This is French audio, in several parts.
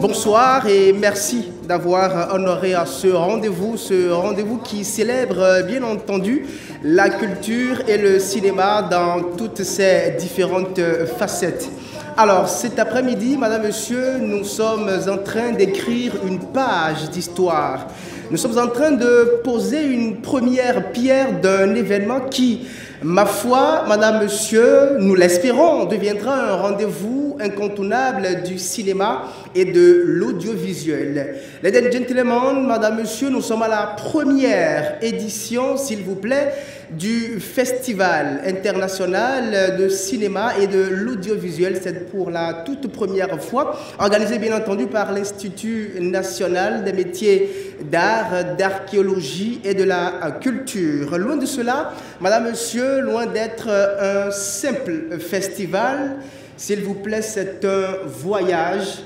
Bonsoir et merci d'avoir honoré à ce rendez-vous qui célèbre bien entendu la culture et le cinéma dans toutes ses différentes facettes. Alors cet après-midi, madame, monsieur, nous sommes en train d'écrire une page d'histoire. Nous sommes en train de poser une première pierre d'un événement qui, ma foi, madame, monsieur, nous l'espérons, deviendra un rendez-vous incontournable du cinéma et de l'audiovisuel. Ladies and gentlemen, madame, monsieur, nous sommes à la première édition, s'il vous plaît, du Festival international de cinéma et de l'audiovisuel. C'est pour la toute première fois, organisé bien entendu par l'Institut national des métiers d'art, d'archéologie et de la culture. Loin de cela, madame, monsieur, loin d'être un simple festival, s'il vous plaît, c'est un voyage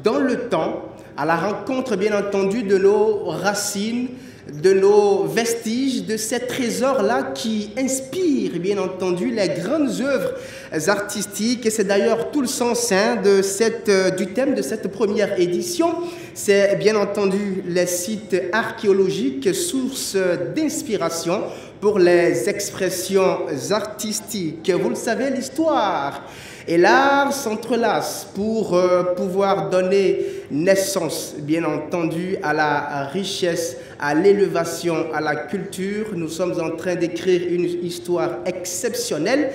dans le temps, à la rencontre bien entendu de nos racines, de nos vestiges, de ces trésors-là qui inspirent bien entendu les grandes œuvres artistiques. Et c'est d'ailleurs tout le sens du thème de cette première édition. C'est bien entendu les sites archéologiques, source d'inspiration pour les expressions artistiques. Vous le savez, l'histoire et l'art s'entrelacent pour pouvoir donner naissance, bien entendu, à la richesse, à l'élévation, à la culture. Nous sommes en train d'écrire une histoire exceptionnelle.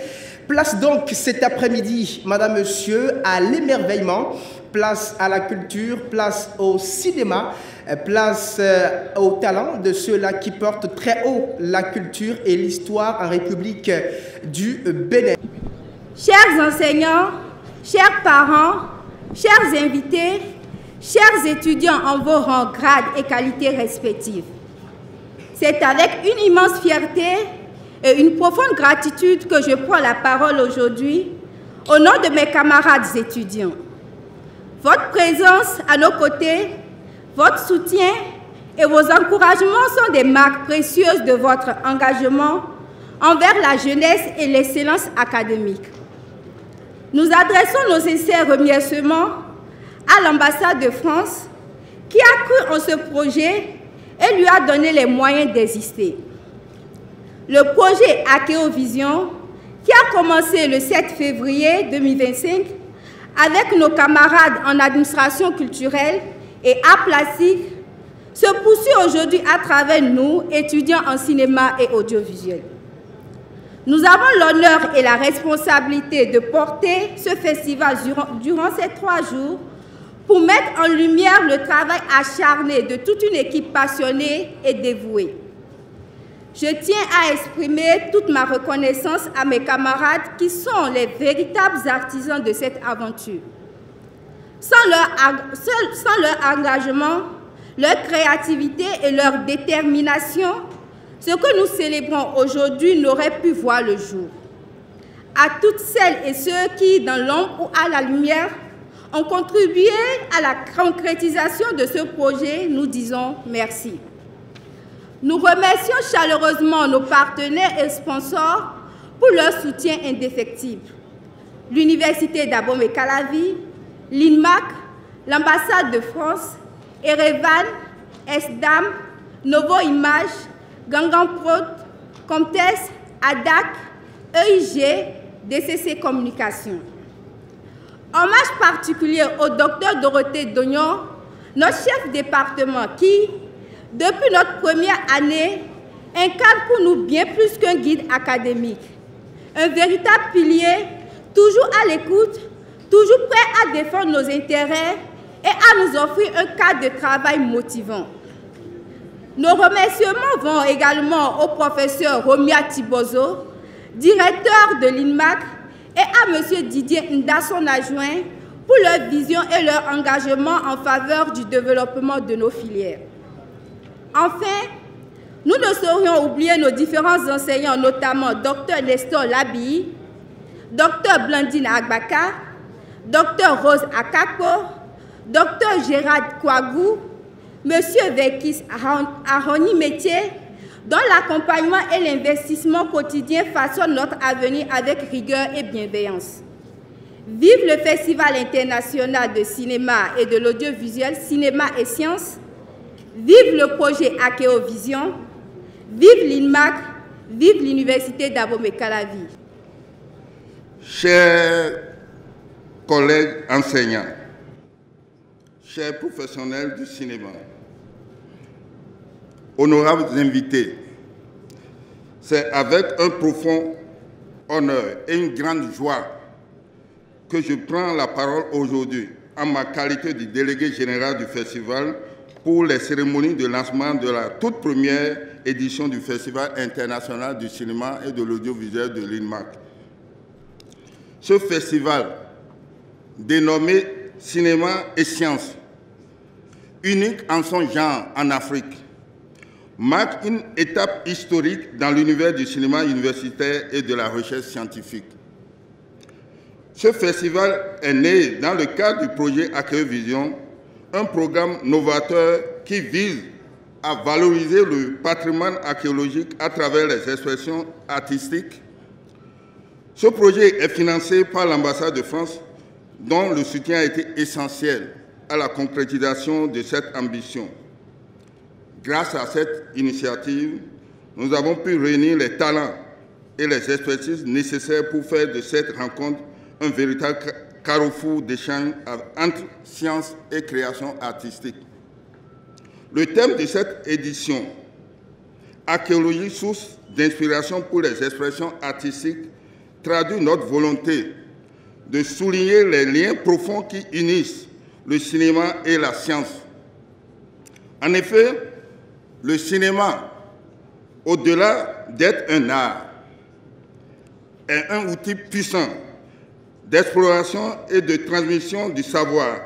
Place donc cet après-midi, madame, monsieur, à l'émerveillement, place à la culture, place au cinéma, place au talent de ceux-là qui portent très haut la culture et l'histoire en République du Bénin. Chers enseignants, chers parents, chers invités, chers étudiants en vos rangs, grades et qualités respectives, c'est avec une immense fierté et une profonde gratitude que je prends la parole aujourd'hui au nom de mes camarades étudiants. Votre présence à nos côtés, votre soutien et vos encouragements sont des marques précieuses de votre engagement envers la jeunesse et l'excellence académique. Nous adressons nos sincères remerciements à l'ambassade de France qui a cru en ce projet et lui a donné les moyens d'exister. Le projet Archéovision, qui a commencé le 7 février 2025 avec nos camarades en administration culturelle et arts plastiques, se poursuit aujourd'hui à travers nous, étudiants en cinéma et audiovisuel. Nous avons l'honneur et la responsabilité de porter ce festival durant ces 3 jours pour mettre en lumière le travail acharné de toute une équipe passionnée et dévouée. Je tiens à exprimer toute ma reconnaissance à mes camarades qui sont les véritables artisans de cette aventure. Sans leur engagement, leur créativité et leur détermination, ce que nous célébrons aujourd'hui n'aurait pu voir le jour. À toutes celles et ceux qui, dans l'ombre ou à la lumière, ont contribué à la concrétisation de ce projet, nous disons merci. Nous remercions chaleureusement nos partenaires et sponsors pour leur soutien indéfectible. L'Université d'Abomey-Calavi, l'INMAC, l'ambassade de France, Erevan, ESDAM, Novo Image, Gangan Prod, Comtesse, ADAC, EIG, DCC Communication. Hommage particulier au Dr Dorothée Dognon, notre chef département qui, depuis notre première année, incarne pour nous bien plus qu'un guide académique. Un véritable pilier, toujours à l'écoute, toujours prêt à défendre nos intérêts et à nous offrir un cadre de travail motivant. Nos remerciements vont également au professeur Romia Tibozo, directeur de l'INMAC, et à M. Didier Nda, son adjoint, pour leur vision et leur engagement en faveur du développement de nos filières. Enfin, nous ne saurions oublier nos différents enseignants, notamment Dr Nestor Labi, Dr Blandine Agbaka, Dr Rose Akapo, Dr Gérard Kouagou, Monsieur Vekis Aroni Métier, dont l'accompagnement et l'investissement quotidien façonnent notre avenir avec rigueur et bienveillance. Vive le Festival international de cinéma et de l'audiovisuel Cinéma et Sciences. Vive le projet Akeovision. Vive l'INMAC. Vive l'Université d'Abomey-Calavi. Chers collègues enseignants, chers professionnels du cinéma, honorables invités, c'est avec un profond honneur et une grande joie que je prends la parole aujourd'hui en ma qualité de délégué général du festival pour les cérémonies de lancement de la toute première édition du Festival international du cinéma et de l'audiovisuel de l'INMAC. Ce festival, dénommé Cinéma et Sciences, unique en son genre en Afrique, marque une étape historique dans l'univers du cinéma universitaire et de la recherche scientifique. Ce festival est né dans le cadre du projet Akeovision, un programme novateur qui vise à valoriser le patrimoine archéologique à travers les expressions artistiques. Ce projet est financé par l'ambassade de France, dont le soutien a été essentiel à la concrétisation de cette ambition. Grâce à cette initiative, nous avons pu réunir les talents et les expertises nécessaires pour faire de cette rencontre un véritable carrefour d'échange entre science et création artistique. Le thème de cette édition, archéologie, source d'inspiration pour les expressions artistiques, traduit notre volonté de souligner les liens profonds qui unissent le cinéma et la science. En effet, le cinéma, au-delà d'être un art, est un outil puissant d'exploration et de transmission du savoir.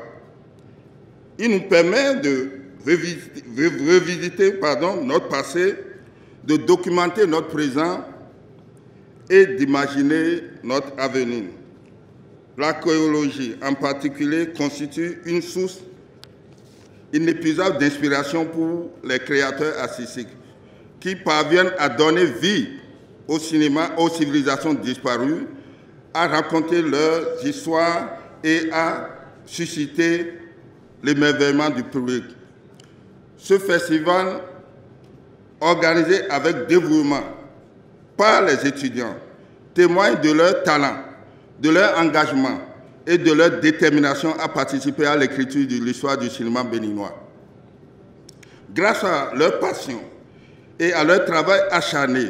Il nous permet de revisiter notre passé, de documenter notre présent et d'imaginer notre avenir. L'archéologie, en particulier, constitue une source inépuisable d'inspiration pour les créateurs artistiques qui parviennent à donner vie au cinéma, aux civilisations disparues, à raconter leurs histoires et à susciter l'émerveillement du public. Ce festival, organisé avec dévouement par les étudiants, témoigne de leur talent, de leur engagement et de leur détermination à participer à l'écriture de l'histoire du cinéma béninois. Grâce à leur passion et à leur travail acharné,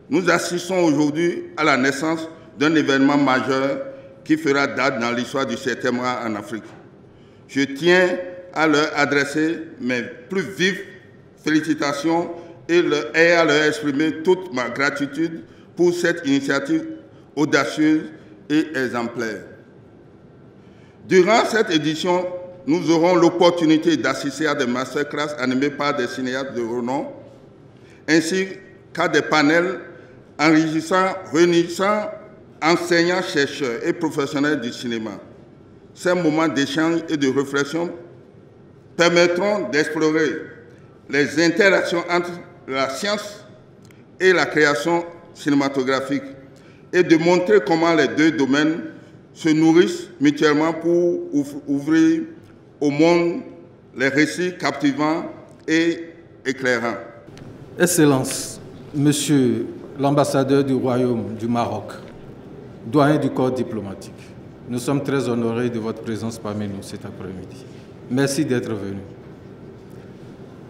nous assistons aujourd'hui à la naissance d'un événement majeur qui fera date dans l'histoire du 7e art en Afrique. Je tiens à leur adresser mes plus vives félicitations et à leur exprimer toute ma gratitude pour cette initiative audacieuse et exemplaire. Durant cette édition, nous aurons l'opportunité d'assister à des masterclass animés par des cinéastes de renom, ainsi qu'à des panels enrichissants, réunissant enseignants, chercheurs et professionnels du cinéma. Ces moments d'échange et de réflexion permettront d'explorer les interactions entre la science et la création cinématographique et de montrer comment les deux domaines se nourrissent mutuellement pour ouvrir au monde les récits captivants et éclairants. Excellences, Monsieur l'ambassadeur du Royaume du Maroc, doyen du corps diplomatique, nous sommes très honorés de votre présence parmi nous cet après-midi. Merci d'être venu.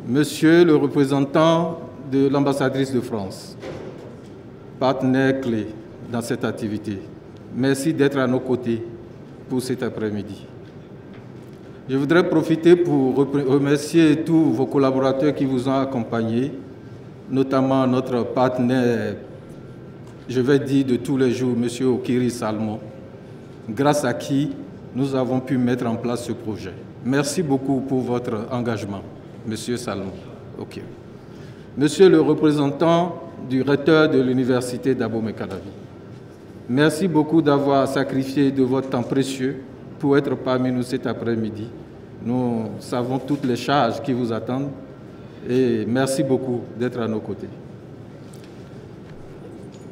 Monsieur le représentant de l'ambassadrice de France, partenaire clé dans cette activité, merci d'être à nos côtés pour cet après-midi. Je voudrais profiter pour remercier tous vos collaborateurs qui vous ont accompagnés, notamment notre partenaire, je vais dire de tous les jours, M. Okiri Salmon, grâce à qui nous avons pu mettre en place ce projet. Merci beaucoup pour votre engagement, M. Salmon. Okay. Monsieur le représentant du recteur de l'Université d'Abomey-Calavi, Merci beaucoup d'avoir sacrifié de votre temps précieux pour être parmi nous cet après-midi. Nous savons toutes les charges qui vous attendent et merci beaucoup d'être à nos côtés.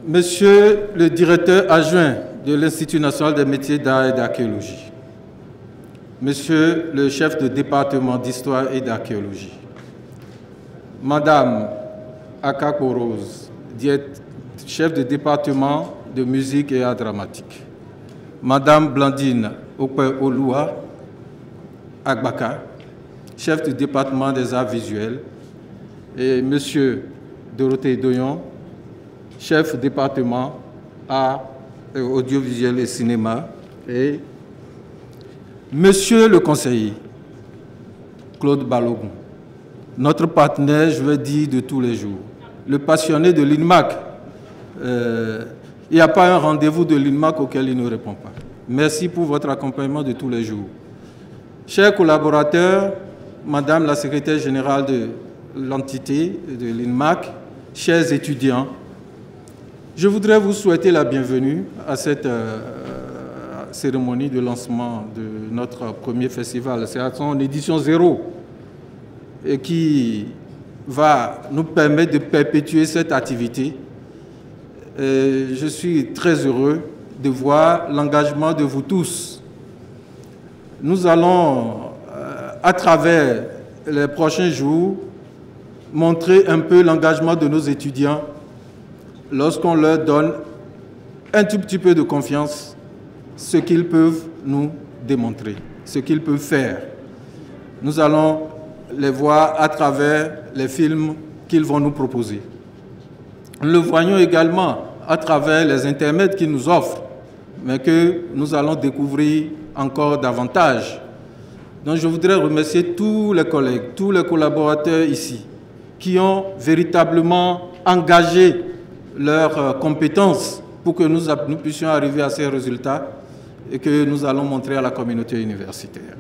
Monsieur le directeur adjoint de l'Institut national des métiers d'art et d'archéologie, Monsieur le chef de département d'histoire et d'archéologie, Madame Akako Rose, chef de département de musique et art dramatique, Madame Blandine Okpe-Oloua Agbaka, chef du département des arts visuels, et Monsieur Dorothée Doyon, chef département art audiovisuel et cinéma, et Monsieur le conseiller Claude Balogun, notre partenaire, je vais dire, de tous les jours, le passionné de l'INMAC. Il n'y a pas un rendez-vous de l'INMAC auquel il ne répond pas. Merci pour votre accompagnement de tous les jours. Chers collaborateurs, Madame la secrétaire générale de l'entité de l'INMAC, chers étudiants, je voudrais vous souhaiter la bienvenue à cette cérémonie de lancement de notre premier festival. C'est à son édition 0 et qui va nous permettre de perpétuer cette activité. Je suis très heureux de voir l'engagement de vous tous. Nous allons, à travers les prochains jours, montrer un peu l'engagement de nos étudiants lorsqu'on leur donne un tout petit peu de confiance, ce qu'ils peuvent nous démontrer, ce qu'ils peuvent faire. Nous allons les voir à travers les films qu'ils vont nous proposer. Nous le voyons également à travers les intermèdes qu'ils nous offrent, mais que nous allons découvrir encore davantage. Donc je voudrais remercier tous les collègues, tous les collaborateurs ici, qui ont véritablement engagé leurs compétences pour que nous puissions arriver à ces résultats et que nous allons montrer à la communauté universitaire.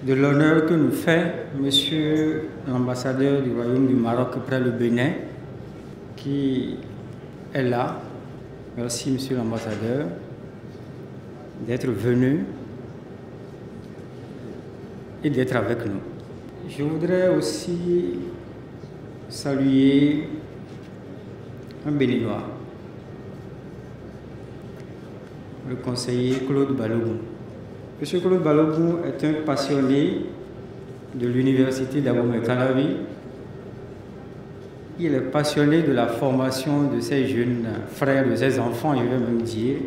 De l'honneur que nous fait Monsieur l'ambassadeur du Royaume du Maroc près le Bénin, qui est là. Merci Monsieur l'ambassadeur d'être venu et d'être avec nous. Je voudrais aussi saluer un Béninois, le conseiller Claude Balogun. M. Claude Balogun est un passionné de l'université d'Abomey-Calavi. Il est passionné de la formation de ses jeunes frères, de ses enfants, je vais même dire,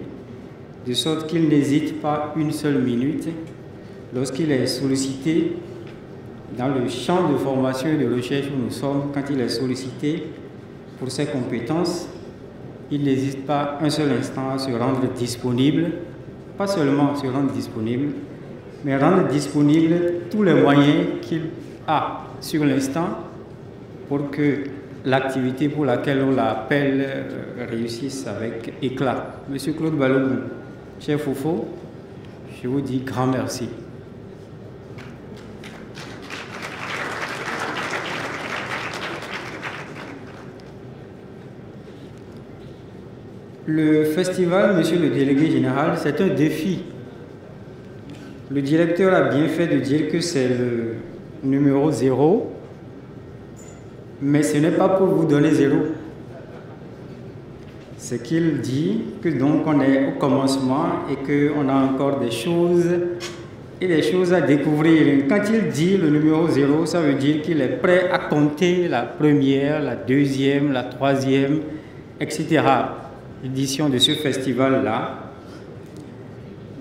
de sorte qu'il n'hésite pas une seule minute lorsqu'il est sollicité dans le champ de formation et de recherche où nous sommes, quand il est sollicité pour ses compétences, il n'hésite pas un seul instant à se rendre disponible. Pas seulement se rendre disponible, mais rendre disponible tous les moyens qu'il a sur l'instant pour que l'activité pour laquelle on l'appelle réussisse avec éclat. Monsieur Claude Balogun, cher Fofo, je vous dis grand merci. Le festival, monsieur le délégué général, c'est un défi. Le directeur a bien fait de dire que c'est le numéro 0, mais ce n'est pas pour vous donner 0. C'est qu'il dit que donc on est au commencement et qu'on a encore des choses à découvrir. Quand il dit le numéro 0, ça veut dire qu'il est prêt à compter la première, la deuxième, la troisième, etc. Édition de ce festival-là.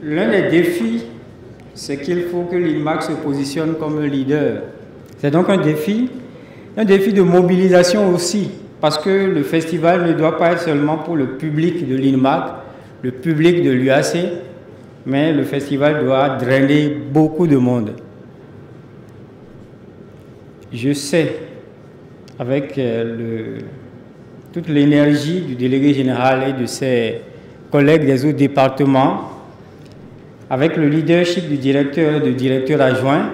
L'un des défis, c'est qu'il faut que l'INMAC se positionne comme leader. C'est donc un défi de mobilisation aussi, parce que le festival ne doit pas être seulement pour le public de l'INMAC, le public de l'UAC, mais le festival doit drainer beaucoup de monde. Je sais, avec toute l'énergie du délégué général et de ses collègues des autres départements, avec le leadership du directeur et du directeur adjoint,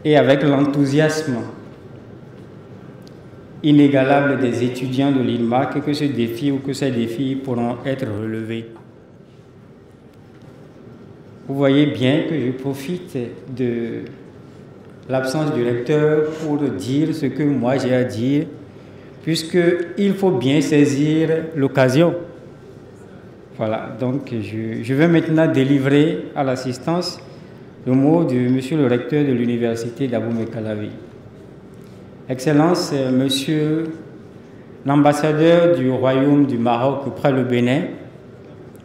et avec l'enthousiasme inégalable des étudiants de l'INMAC, que ce défi ou que ces défis pourront être relevés. Vous voyez bien que je profite de l'absence du recteur pour dire ce que moi j'ai à dire, puisqu'il faut bien saisir l'occasion. Voilà, donc je vais maintenant délivrer à l'assistance le mot de monsieur le recteur de l'université d'Abomey-Calavi. Excellence, monsieur l'ambassadeur du Royaume du Maroc près le Bénin,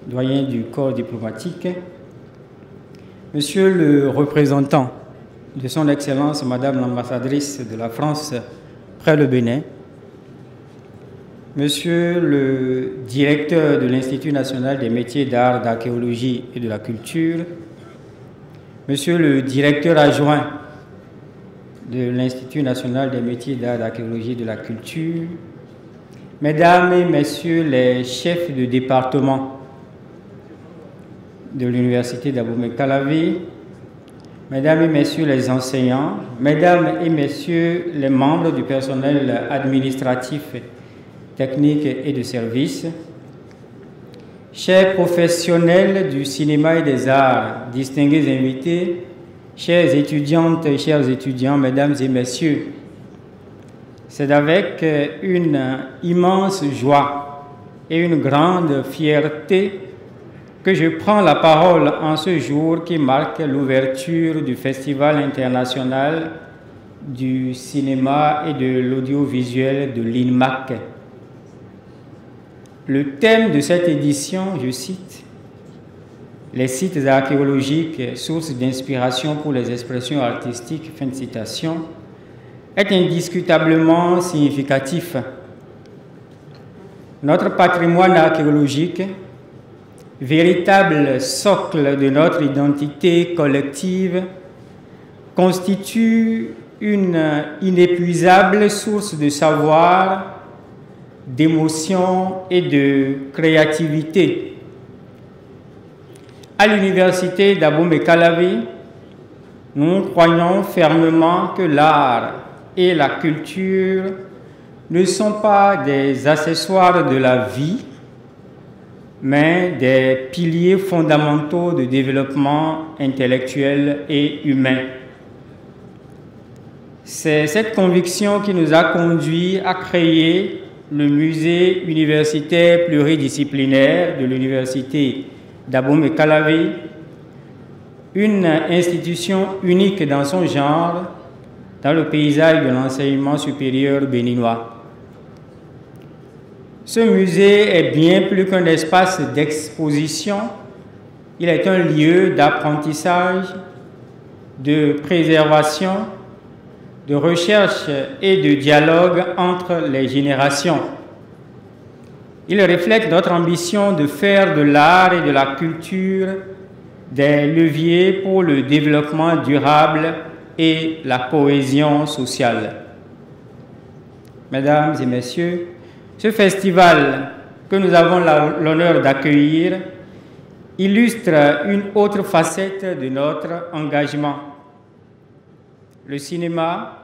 doyen du corps diplomatique, monsieur le représentant de son Excellence, madame l'ambassadrice de la France près le Bénin, monsieur le directeur de l'Institut national des métiers d'art, d'archéologie et de la culture, monsieur le directeur adjoint de l'Institut national des métiers d'art, d'archéologie et de la culture, mesdames et messieurs les chefs de département de l'université d'Abomey-Calavi, mesdames et messieurs les enseignants, mesdames et messieurs les membres du personnel administratif, technique et de service, chers professionnels du cinéma et des arts, distingués invités, chères étudiantes et chers étudiants, mesdames et messieurs, c'est avec une immense joie et une grande fierté que je prends la parole en ce jour qui marque l'ouverture du Festival international du cinéma et de l'audiovisuel de l'INMAC. Le thème de cette édition, je cite, « Les sites archéologiques, sources d'inspiration pour les expressions artistiques », fin de citation, est indiscutablement significatif. Notre patrimoine archéologique, véritable socle de notre identité collective, constitue une inépuisable source de savoir, d'émotion et de créativité. À l'université d'Abomey-Calavi, nous croyons fermement que l'art et la culture ne sont pas des accessoires de la vie, mais des piliers fondamentaux de développement intellectuel et humain. C'est cette conviction qui nous a conduits à créer le musée universitaire pluridisciplinaire de l'université d'Abomey-Calavi, une institution unique dans son genre dans le paysage de l'enseignement supérieur béninois. Ce musée est bien plus qu'un espace d'exposition, il est un lieu d'apprentissage, de préservation, de recherche et de dialogue entre les générations. Il reflète notre ambition de faire de l'art et de la culture des leviers pour le développement durable et la cohésion sociale. Mesdames et messieurs, ce festival que nous avons l'honneur d'accueillir illustre une autre facette de notre engagement. Le cinéma,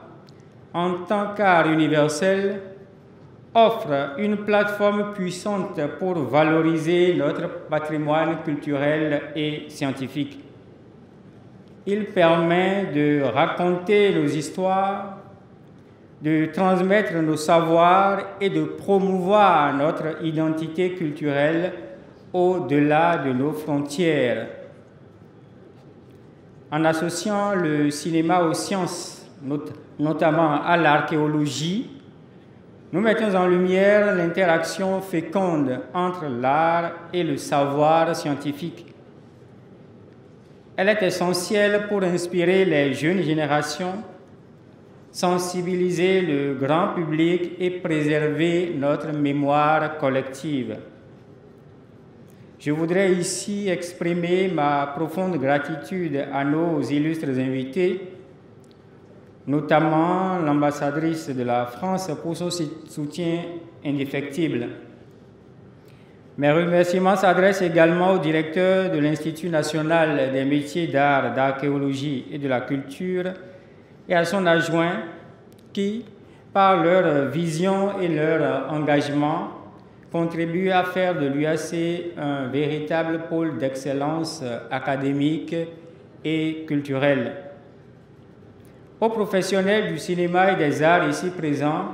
en tant qu'art universel, offre une plateforme puissante pour valoriser notre patrimoine culturel et scientifique. Il permet de raconter nos histoires, de transmettre nos savoirs et de promouvoir notre identité culturelle au-delà de nos frontières. En associant le cinéma aux sciences, notamment à l'archéologie, nous mettons en lumière l'interaction féconde entre l'art et le savoir scientifique. Elle est essentielle pour inspirer les jeunes générations, sensibiliser le grand public et préserver notre mémoire collective. Je voudrais ici exprimer ma profonde gratitude à nos illustres invités, notamment l'ambassadrice de la France pour son soutien indéfectible. Mes remerciements s'adressent également au directeur de l'Institut national des métiers d'art, d'archéologie et de la culture et à son adjoint qui, par leur vision et leur engagement, contribuent à faire de l'UAC un véritable pôle d'excellence académique et culturelle. Aux professionnels du cinéma et des arts ici présents,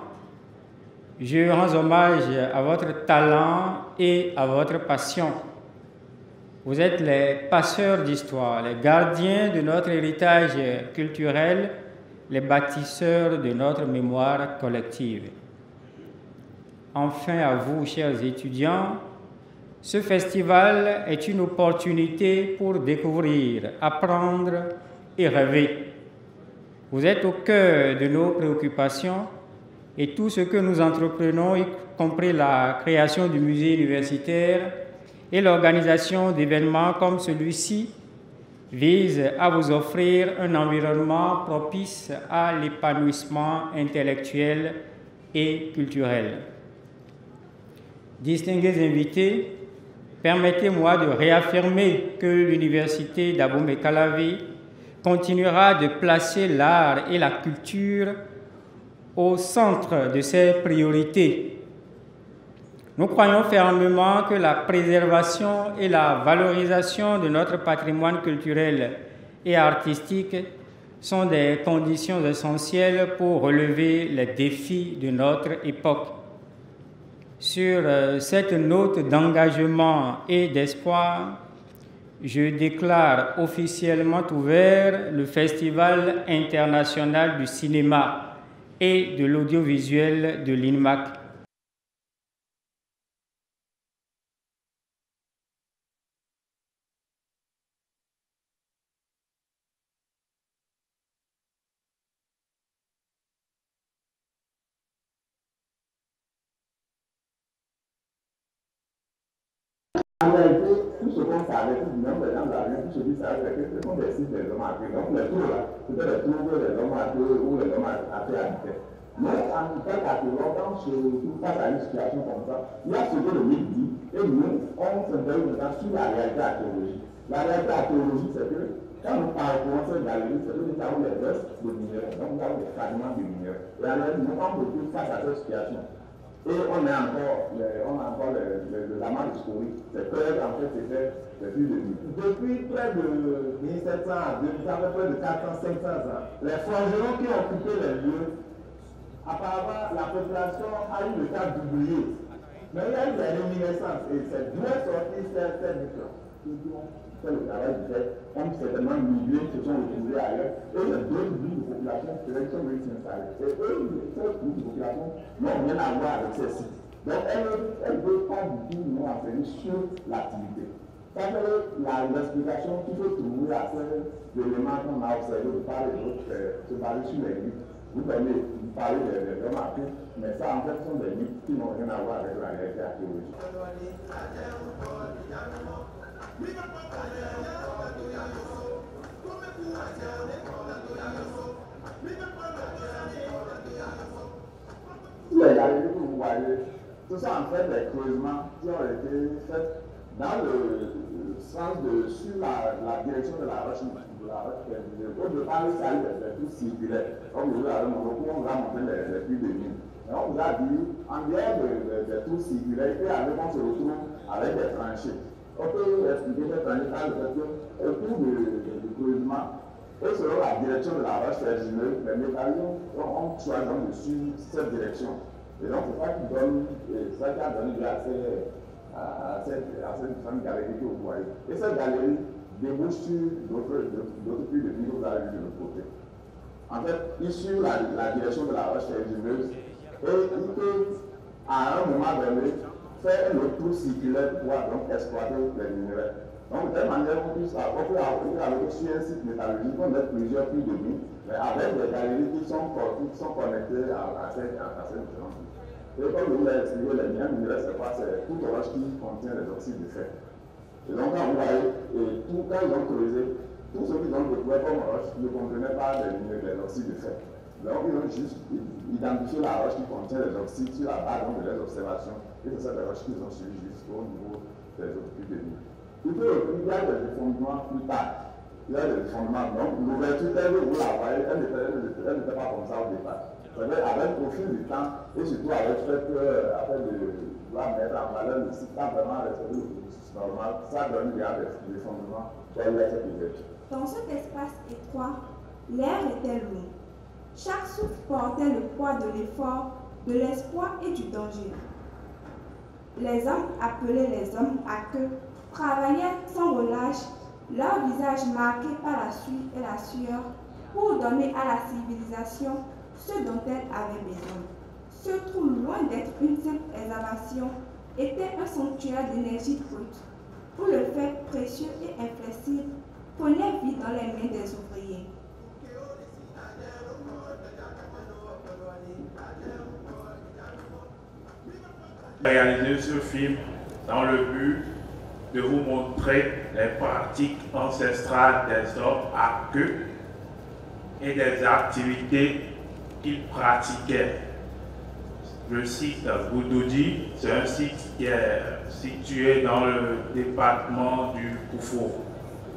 je rends hommage à votre talent et à votre passion. Vous êtes les passeurs d'histoire, les gardiens de notre héritage culturel, les bâtisseurs de notre mémoire collective. Enfin, à vous, chers étudiants, ce festival est une opportunité pour découvrir, apprendre et rêver. Vous êtes au cœur de nos préoccupations et tout ce que nous entreprenons, y compris la création du musée universitaire et l'organisation d'événements comme celui-ci, vise à vous offrir un environnement propice à l'épanouissement intellectuel et culturel. Distingués invités, permettez-moi de réaffirmer que l'Université d'Abomey-Calavi continuera de placer l'art et la culture au centre de ses priorités. Nous croyons fermement que la préservation et la valorisation de notre patrimoine culturel et artistique sont des conditions essentielles pour relever les défis de notre époque. Sur cette note d'engagement et d'espoir, je déclare officiellement ouvert le Festival international du cinéma et de l'audiovisuel de l'INMAC. En réalité, tout ce qu'on savait, tout le monde des gens d'arrière, tout ce qui savait, ce sont des sites des hommes athées. Donc les tours là, c'était les tours des hommes athées ou les hommes athées habitaient. Mais en tant qu'archéologue, quand je face à une situation comme ça, il y a ce que le mythe dit, et nous, on s'intéresse maintenant sur la réalité archéologique. La réalité archéologique, c'est que quand nous parcourons cette galerie, c'est que nous avons des restes de mineurs, donc nous avons des fragments de mineurs. Et alors, nous, on retrouve face à cette situation. Et on a encore le lamas historique. C'est que, en fait, c'était depuis près de 1700 à 2000, à peu près de 400, 500 ans, les forgerons qui ont occupé les lieux, apparemment, la population a eu le cas d'oublier. Mais il y a eu des réminiscences et c'est d'où est sorti cette différence. C'est le travail du fait, comme certainement milliers se sont retrouvés ailleurs, et il y a d'autres groupes de population qui sont venus s'installer. Et eux, ces groupes de population n'ont rien à voir avec ces sites. Donc, elles ne veulent pas du tout nous enseigner sur l'activité. Ça fait l'explication qu'il faut trouver à ces éléments qu'on a observés de part et d'autre, se baser sur les mythes. Vous parlez des hommes athées, mais ça, en fait, sont des mythes qui n'ont rien à voir avec la réalité archéologique. Les galeries que vous voyez, tout ça en fait des creusements qui ont été faits dans le sens de sur la direction de la roche. Au départ, ça a eu des trucs circulaires. Comme vous avez montré, on va montrer les puits de mine. Mais on vous a dit, en dehors des tours circulaires, il peut arriver qu'on se retrouve avec des tranchées. On peut expliquer ces tranchées par le fait qu'au cours du creusement, et selon la direction de la roche ferrugineuse, les métallions ont choisi de suivre cette direction. Et donc, c'est ça qui a donné lieu à cette différente galerie que vous voyez. Et cette galerie débouche sur d'autres puits de vie que vous avez vu de l'autre côté. En fait, il suit la direction de la roche ferrugineuse et il peut, à un moment donné, faire le tour circulaire pour pouvoir donc exploiter les minerais. Donc, de telle manière qu'on puisse avoir sur un site métallurgique, on a plusieurs puits de mine, mais avec des galeries qui sont connectées à cette différence. Et comme je vous l'ai expliqué, les minerais, c'est quoi? C'est toute roche qui contient les oxydes de fer. Et donc, quand vous voyez, quand ils ont creusé, tous ceux qui ont découvert comme roche ne contenaient pas les oxydes de fer. Donc, ils ont juste identifié la roche qui contient les oxydes sur la base de leurs observations. Et c'est ça les roches qu'ils ont suivies jusqu'au niveau des autres puits de mine. Il y a des effondrements plus tard. Il y a des effondrements. Donc, l'ouverture telle que vous la voyez, elle n'était pas comme ça au départ. Avec au fil du temps, et surtout avec le fait de vouloir mettre en valeur le site, pas vraiment respecter le processus normal, ça donne des effondrements dans cette ouverture. Dans cet espace étroit, l'air était lourd. Chaque souffle portait le poids de l'effort, de l'espoir et du danger. Les hommes appelés les hommes à queue travaillaient sans relâche, leur visage marqué par la suie et la sueur, pour donner à la civilisation ce dont elle avait besoin. Ce trou, loin d'être une simple excavation, était un sanctuaire d'énergie brute, où le fer précieux et inflexible prenait vie dans les mains des ouvriers. Réaliser ce film dans le but de vous montrer les pratiques ancestrales des hommes à queue et des activités qu'ils pratiquaient. Le site Goudoudi, c'est un site qui est situé dans le département du Koufou,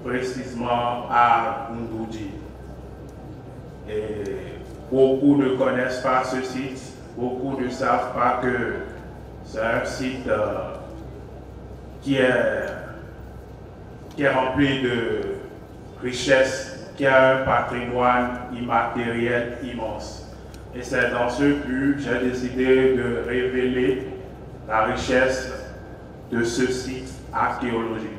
précisément à Goudoudi. Et beaucoup ne connaissent pas ce site, beaucoup ne savent pas que c'est un site qui est rempli de richesses, qui a un patrimoine immatériel immense. Et c'est dans ce but que j'ai décidé de révéler la richesse de ce site archéologique.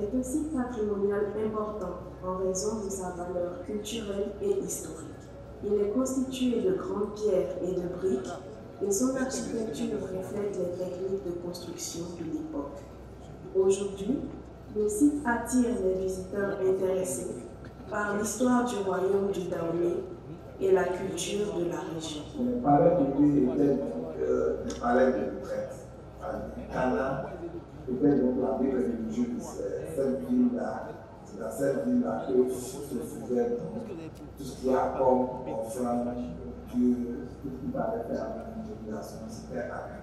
Est un site patrimonial important en raison de sa valeur culturelle et historique. Il est constitué de grandes pierres et de briques et son architecture reflète les techniques de construction de l'époque. Aujourd'hui, le site attire les visiteurs intéressés par l'histoire du royaume du Dahomey et la culture de la région. Le palais de était le palais de retraite. Cana était donc la ville religieuse. Cette ville-là, c'est dans cette ville-là que se faisait tout ce qu'il y a comme offrande, Dieu, tout ce qui parlait faire avec l'utilisation, c'était à Cana.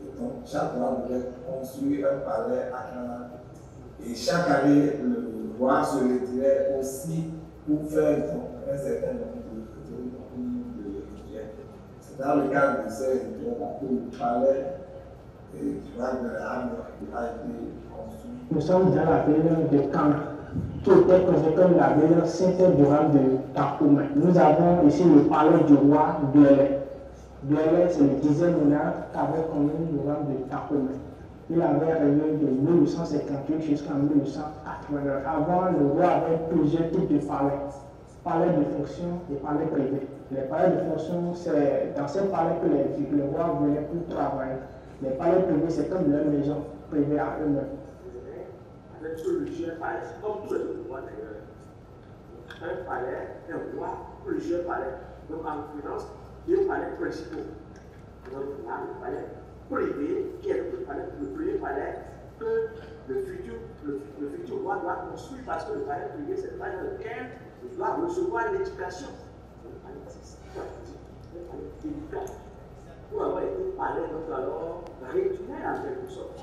Et donc, chaque roi devait construire un palais à Cana. Et chaque année, le roi se retirait aussi pour faire un certain nombre de rituels. C'est dans le cadre de ces rituels que le palais du roi de l'âme a été construit. Nous sommes dans la ville de Cana, qui était présentée comme la ville Sainte-Durande de Takoumé. Nous avons ici le palais du roi Blélé. Blélé, c'est le 10e monarque qu'avait connu le roi de Takoumé. Il avait régné de 1858 jusqu'en 1889. Avant, le roi avait plusieurs types de palais. Palais de fonction et palais privés. Les palais de fonction, c'est dans ces palais que les rois venaient pour travailler. Les palais privés, c'est comme leur maison privée à eux-mêmes. Avec plusieurs palais, comme tous les autres rois d'ailleurs. Un palais, un roi, plusieurs palais. Donc en l'occurrence, deux palais principaux. Donc là, le palais privé, qui est le premier palais que le futur roi doit construire, parce que le palais privé, c'est le palais dans lequel il doit recevoir l'éducation. C'est le palais d'éducation. Pour avoir été palais, donc alors rituel en quelque sorte.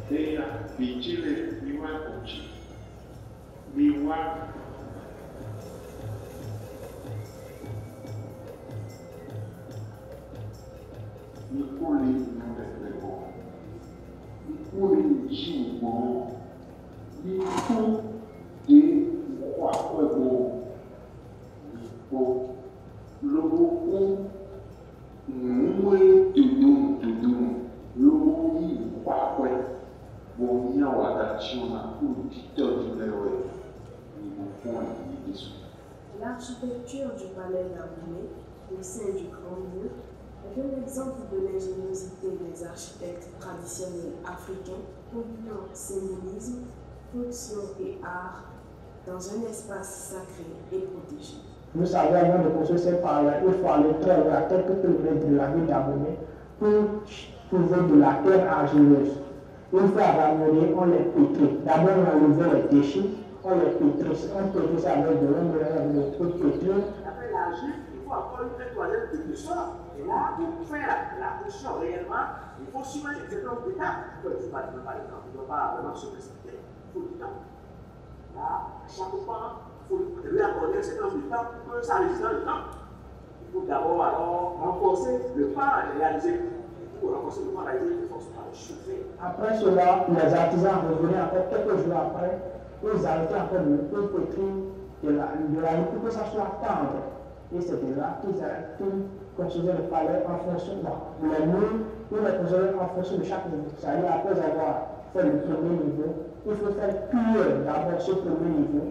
Dea vigile miwa uchi miwa mikuli nandefego mikuli jiwo miku de wakwego mipo lobo mwe tudum lobo yi wakwe Bonia Wadachuna ou Tito Dulewe, L'architecture du palais d'Abomey, au sein du Grand Mur, est un exemple de l'ingéniosité des architectes traditionnels africains, combinant symbolisme, fonction et art dans un espace sacré et protégé. Vous savez, avant de construire ces palais, il faut aller très loin, à quelques kilomètres de la ville d'Abomey, pour trouver de la terre argileuse. Une fois abandonnés, on les pétrit. D'abord, on enlevait les déchets, on les pétrit. On pétrit ça avec de l'eau, de pétrir. Après l'argile, il faut encore une toilette de sort. Et là, pour faire la position réellement, il faut suivre un certain nombre d'étapes. Il ne faut pas vraiment se précipiter. Il faut du temps. Là, à chaque fois, il faut lui accorder un certain nombre de temps pour que ça résiste dans le temps. Il faut d'abord alors renforcer le pas et réaliser. Après cela, les artisans revenaient encore quelques jours après, ils arrêtaient encore le pétrir de la rue pour que ça soit tendre. Et c'était là qu'ils construisaient le palais en fonction de les murs, ils les construisaient en fonction de chaque niveau. C'est-à-dire, après avoir fait le premier niveau, il faut faire cuire d'abord ce premier niveau.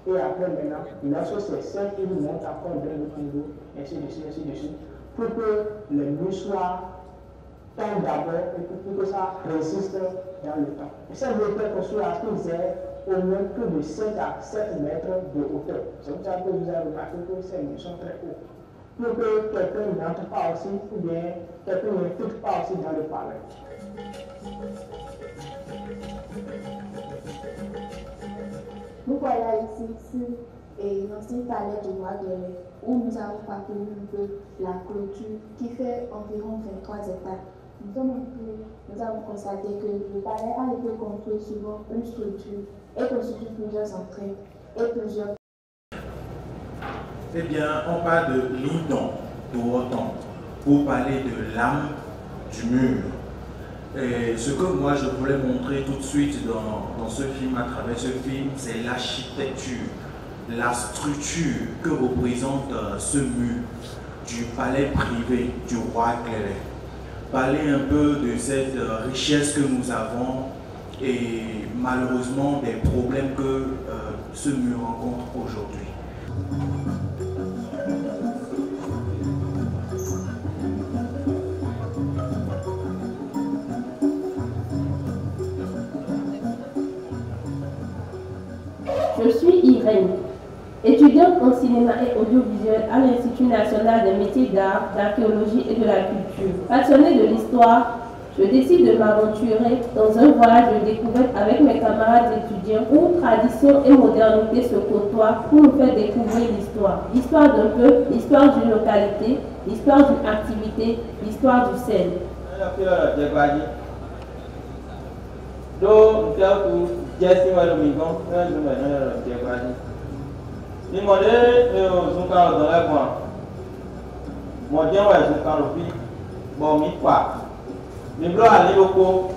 Et après, maintenant, lorsque c'est sec, ils montent encore d'un autre niveau, ainsi de suite, ainsi de suite, pour que les murs soient tombe d'abord et pour que ça résiste dans le temps. Et ça veut dire construire à ce qu'ils aient au moins plus de 5 à 7 mètres de hauteur. C'est pour ça que vous avez remarqué que ces murs sont très hauts. Pour que quelqu'un n'entre pas aussi, ou bien quelqu'un n'infiltre pas aussi dans le palais. Nous voilà ici sur l'ancien palais du roi de l'Est, où nous avons parcouru un peu la clôture qui fait environ 23 hectares. Nous avons constaté que le palais a été construit suivant une structure et constitue plusieurs entrées et plusieurs. Eh bien, on parle de l'idon, de Wotan, pour parler de l'âme du mur. Et ce que moi je voulais montrer tout de suite dans ce film, à travers ce film, c'est l'architecture, la structure que représente ce mur du palais privé du roi Clélé. Parler un peu de cette richesse que nous avons et malheureusement des problèmes que ce mur rencontre aujourd'hui. Je suis Irène, étudiante en cinéma et audiovisuel à l'Institut national des métiers d'art, d'archéologie et de la culture. Passionnée de l'histoire, je décide de m'aventurer dans un voyage de découverte avec mes camarades étudiants où tradition et modernité se côtoient pour nous faire découvrir l'histoire. L'histoire d'un peuple, l'histoire d'une localité, l'histoire d'une activité, l'histoire du sel. Mi blo ali loko,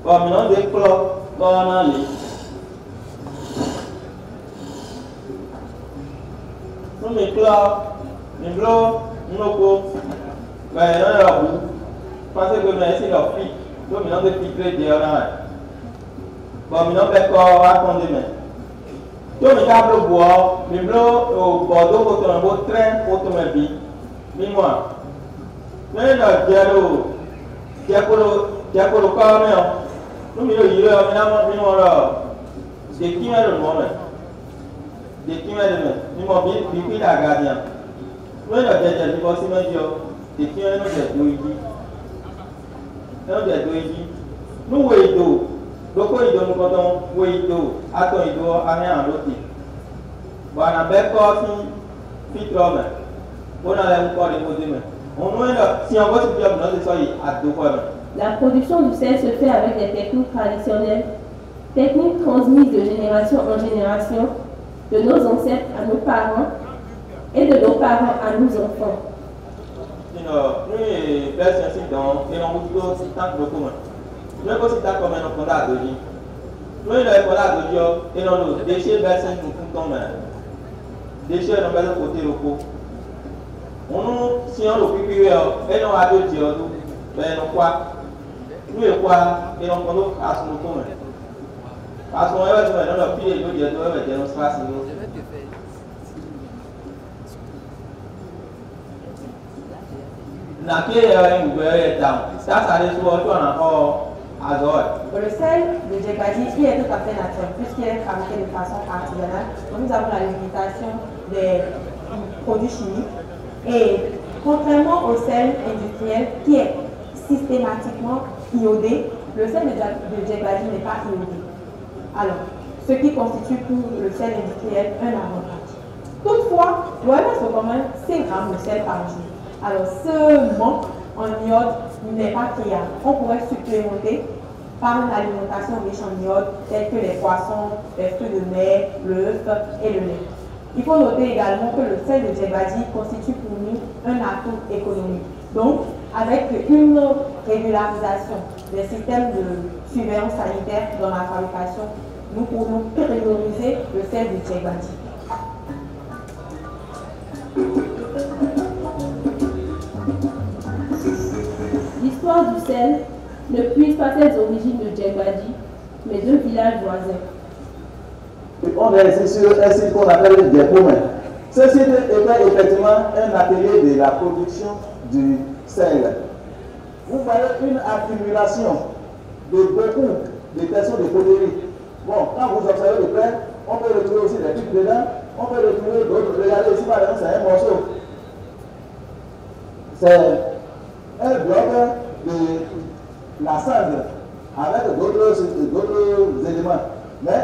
bon mi non de klo, bon ali. So mi blo loko, ben non la roue, parce que mais c'est leur fille, so mi non de piquer de là. Bon mi non be ko attendre mais. So mi ka blo bois, mi blo au Bordeaux pour ton beau train pour ton bi. Dis-moi. Non, dialo. Diapolo quand même. Nous, nous, des qui m'a le moment. Des qui m'a le moment. Nous, m'ont bien piqué la gardien. Nous, nous, des qui m'a dit, des qui m'a dit, nous, nous, donc, il donne quand on attend, il doit aller en l'autre. Bon, on a bien corps qui trompe. On a l'air encore de poser. Si on va se faire dans ce à deux fois. La production du sel se fait avec des techniques traditionnelles, techniques transmises de génération en génération, de nos ancêtres à nos parents et de nos parents à nos enfants. Nous, les personnes ici, et on vous dit aussi tant que le commun. Nous avons aussi tant comme un enfant d'adolescent. Nous, les enfants d'adolescent, et nous, déchets, personnes nous font comme déchets, nous avons côté locaux. On si on l'occupe, et nous avons dit, ben, nous quoi. Nous, et quoi, et nous avons à son commun. Parce qu'on va dire, nous avons pris les deux, nous avons dit, nous sera sinon. Le sel de Djegbadi, il est tout à fait naturel, puisqu'il est fabriqué de façon artisanale. Donc, nous avons la limitation des produits chimiques. Et contrairement au sel industriel qui est systématiquement iodé, le sel de Djegbadi n'est pas iodé. Alors, ce qui constitue pour le sel industriel un avantage. Toutefois, l'OMS recommande 5 grammes de sel par jour. Alors, ce manque en iode n'est pas criable. On pourrait supplémenter par une alimentation riche en iode, telle que les poissons, les fruits de mer, l'œuf et le lait. Il faut noter également que le sel de Djegbadi constitue pour nous un atout économique. Donc, avec une régularisation des systèmes de surveillance sanitaire dans la fabrication, nous pourrons pérenniser le sel de Djegbadi. L'histoire du sel ne puise pas ses origines de Djegbadi, mais de villages voisins. On est ici sur un site qu'on appelle des Poumins. Ce site était effectivement un atelier de la production du sel. Vous voyez une accumulation de beaucoup de personnes de poterie. Bon, quand vous observez de près, on peut retrouver aussi des trucs dedans, on peut retrouver d'autres. Regardez ici par exemple, c'est un morceau. C'est un bloc de la cendre avec d'autres éléments. Mais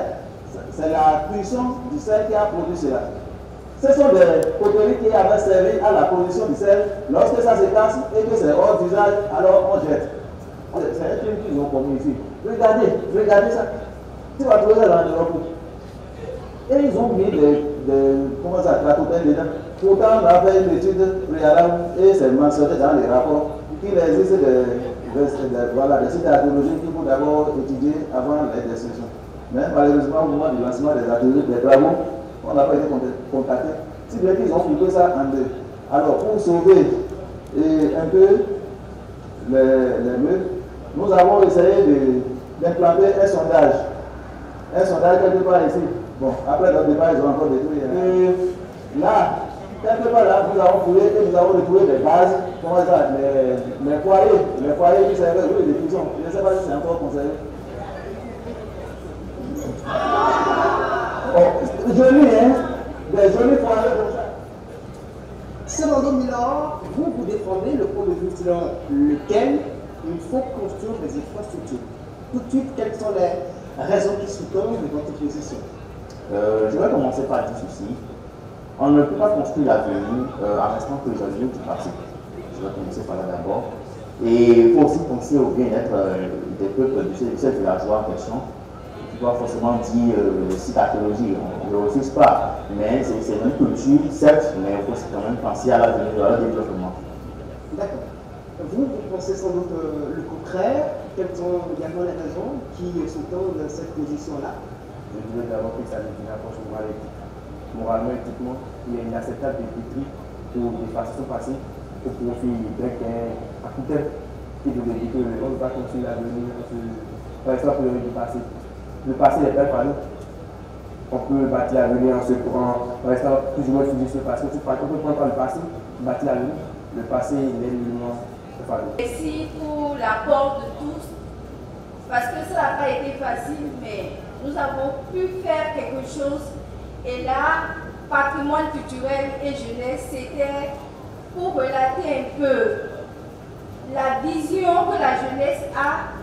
c'est la cuisson du sel qui a produit cela. Ce sont des poteries qui avaient servi à la production du sel. Lorsque ça se casse et que c'est hors d'usage, alors on jette. C'est un crime qu'ils ont commis ici. Regardez ça. Tu vas trouver ça dans l'Europe. Et ils ont mis des comment ça, tractopelles dedans. Pourtant, on a fait une étude préalable et c'est mentionné dans les rapports qu'il existe des sites archéologiques qu'il faut d'abord étudier avant les destructions. Mais malheureusement, au moment du lancement des ateliers, des travaux, on n'a pas été contacté. Si bien qu'ils ont coupé ça en deux. Alors, pour sauver un peu les murs, nous avons essayé d'implanter un sondage. Un sondage quelque part ici. Bon, après notre départ, ils ont encore détruit. Et là, quelque part là, nous avons fouillé et nous avons retrouvé des bases, comment ça, les foyers qui servaient de diffusion. Je ne sais pas si c'est encore conservé. Joli, hein? Des jolis foyers comme ça. Selon Milan, vous défendez le point de vue selon lequel il faut construire des infrastructures. Tout de suite, quelles sont les raisons qui sous-tendent de votre position? Je vais commencer par dire ceci. On ne peut pas construire l'avenir en restant prisonnier du passé. Je vais commencer par là d'abord. Et il faut aussi penser au bien-être des peuples de ces villageois en question. Tu dois forcément dire le site archéologique, on ne le refuse pas. Mais c'est une culture, certes, mais il faut quand même penser à l'avenir, à leur développement. D'accord. Vous pensez sans doute le contraire. Quelles sont également les raisons qui sous-tendent cette position-là? Je dirais d'abord que ça n'est une approche moralement, éthiquement, il est inacceptable de détruire pour des façons passées au profit grec à coût terme. Et de dire qu'on ne va pas continuer à venir par exemple du passé. Le passé est fait par nous. On peut bâtir l'avenir en restant plus ou moins fidèle sur le passé. On peut prendre par le passé, bâtir l'avenir. le passé, il est loin. Merci pour l'apport de tous, parce que ça n'a pas été facile, mais nous avons pu faire quelque chose. Et là, patrimoine culturel et jeunesse, c'était pour relater un peu la vision que la jeunesse a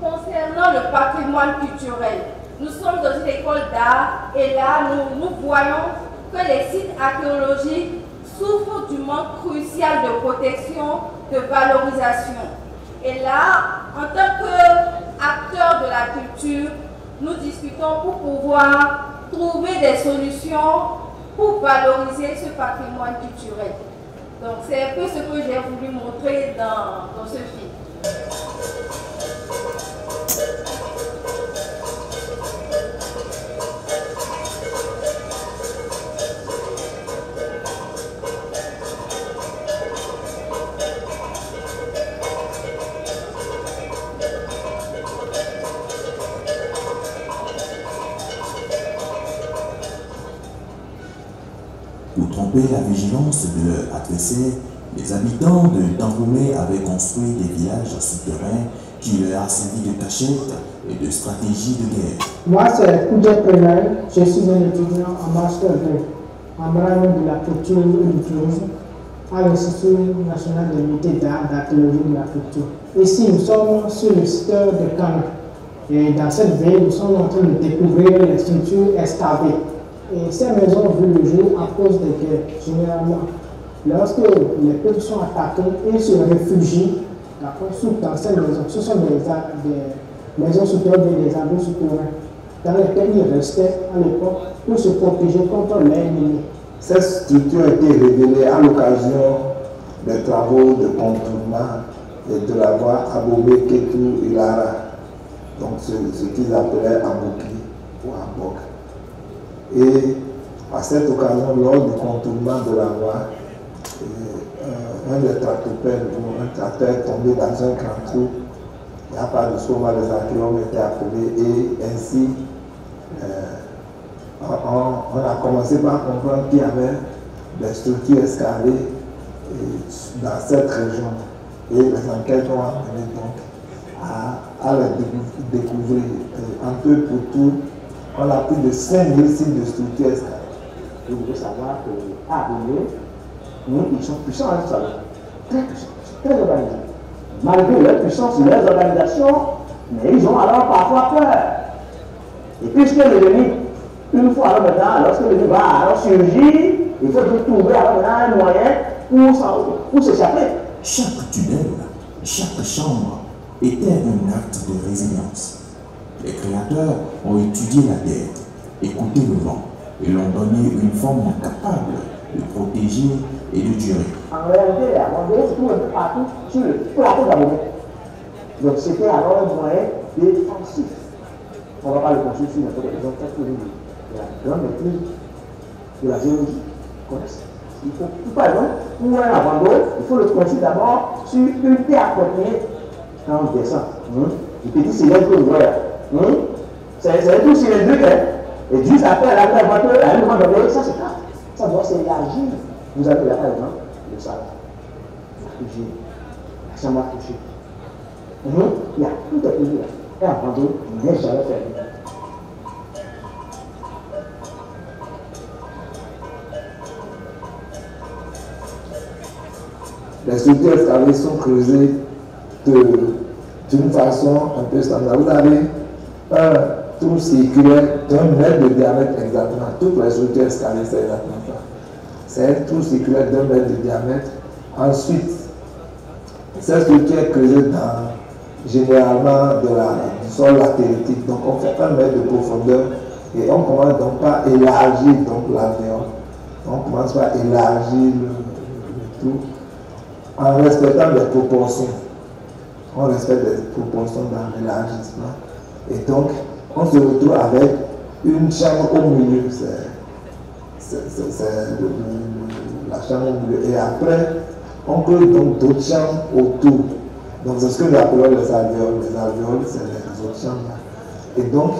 concernant le patrimoine culturel. Nous sommes dans une école d'art et là, nous voyons que les sites archéologiques souffrent du manque crucial de protection, de valorisation. Et là, en tant qu'acteurs de la culture, nous discutons pour pouvoir trouver des solutions pour valoriser ce patrimoine culturel. Donc c'est un peu ce que j'ai voulu montrer dans ce film. Pour tromper la vigilance de leur adversaire, les habitants de Tangoumé avaient construit des villages souterrains qui leur a servi de cachette et de stratégie de guerre. Moi, c'est Koudé Prénal, je suis un étudiant en Master 2 en branche de la culture et du tourisme à l'Institut national des métiers d'art, d'archéologie de la culture. Ici, nous sommes sur le site de Kana. Et dans cette ville, nous sommes en train de découvrir les structures excavées. Et ces maisons ont vu le jour à cause des guerres, généralement. Lorsque les peuples sont attaqués, ils se réfugient dans ces maisons. Ce sont des maisons souterraines, des abris souterrains, dans lesquels ils restaient à l'époque pour se protéger contre l'ennemi. Cette structure a été révélée à l'occasion des travaux de contournement et de la voie Abomey-Kétou-Ilara, donc ce qu'ils appelaient Abouki ou Abok. Et à cette occasion, lors du contournement de la voie, un des tractopelles ou un tracteur est tombé dans un grand trou. Il n'y a pas de soma, les archéologues ont été appelés et ainsi on a commencé par comprendre qu'il y avait des structures escalées dans cette région. Et les enquêtes ont amené donc à les découvrir. Un peu pour tout, on a plus de 5000 sites de structures escalées. Vous devez savoir qu'à Abomey, ils sont puissants à ça, très puissants, très organisés. Malgré leur puissance et leurs organisations, mais ils ont alors parfois peur. Et puisque l'ennemi, une fois alors maintenant, lorsque l'ennemi va alors surgir, il faut trouver alors maintenant un moyen pour s'échapper. Chaque tunnel, chaque chambre était un acte de résilience. Les créateurs ont étudié la terre, écouté le vent et l'ont donné une forme capable de protéger et de durer. En réalité, la Vendée se trouve un peu partout sur le plateau d'Abomey. Donc c'était alors un moyen défensif. On ne va pas le construire sur n'importe quelle raison, parce que la grande maîtrise de la géologie connaissent. Il faut, par exemple, pour un abandon, il faut le construire d'abord sur une terre appropriée quand on descend. Les petits cylindres que vous voyez là. C'est un tout cylindrique. Et juste après, à un moment donné, ça se casse. Ça doit s'élargir. Vous avez là, par exemple, le salon, la cuisine, la chambre à coucher. Il y a tout est posé là. Et abandon, il n'est jamais fermé. Les structures escalées sont creusées d'une façon un peu standard. Vous avez un trou circulaire d'1 mètre de diamètre exactement. Toutes les structures escalées, c'est exactement ça. C'est un trou circulaire d'1 mètre de diamètre. Ensuite, cette structure est creusée généralement du sol latéritique. Donc on fait 1 mètre de profondeur et on commence donc par élargir l'alvéole. On commence par élargir le tout en respectant des proportions. On respecte les proportions dans l'élargissement. Et donc, on se retrouve avec une chambre au milieu. C'est la chambre au milieu. Et après, on creuse donc d'autres chambres autour. Donc, c'est ce que nous appelons les alvéoles. Les alvéoles, c'est les autres chambres. Et donc,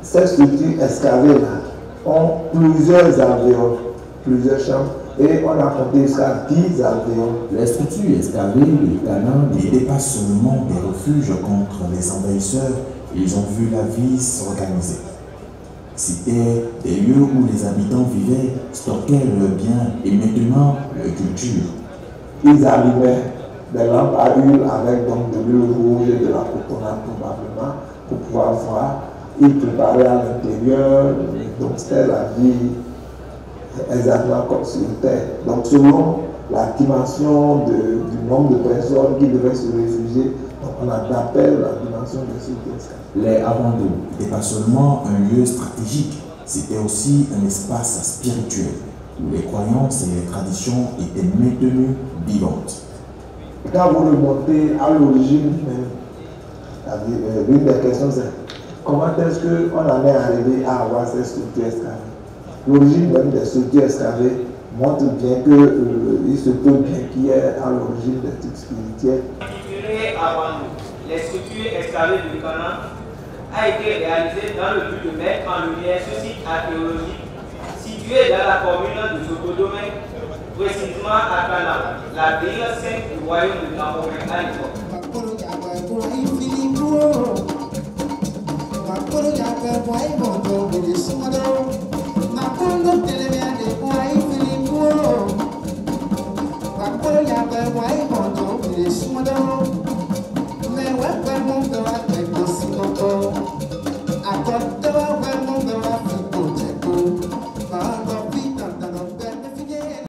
ces structures excavées là ont plusieurs alvéoles, plusieurs chambres Et on a compté jusqu'à 10 alvéoles. Les structures excavées, les canaux n'étaient pas seulement des refuges contre les envahisseurs, ils ont vu la vie s'organiser. C'était des lieux où les habitants vivaient, stockaient leurs biens et maintenant leur culture. Ils allumaient des lampes à huile avec donc de l'huile rouge et de la cotonade probablement pour pouvoir voir. Ils préparaient à l'intérieur, donc c'était la vie exactement comme sur terre. Donc selon la dimension du nombre de personnes qui devaient se réfugier, donc on appelle la dimension de ce Les harandos n'étaient pas seulement un lieu stratégique, c'était aussi un espace spirituel où les croyances et les traditions étaient maintenues vivantes. Quand vous remontez à l'origine même, l'une des questions c'est comment est-ce qu'on en est arrivé à avoir ces structures excavées? L'origine même des structures excavées montre bien qu'il se peut bien qu'il y ait à l'origine des types spirituels. Les structures excavées du Canaan a été réalisée dans le but de mettre en lumière ce site archéologique situé dans la commune de Sokodome, précisément à Canaan, la ville sainte du royaume de Dahomey à l'époque. Why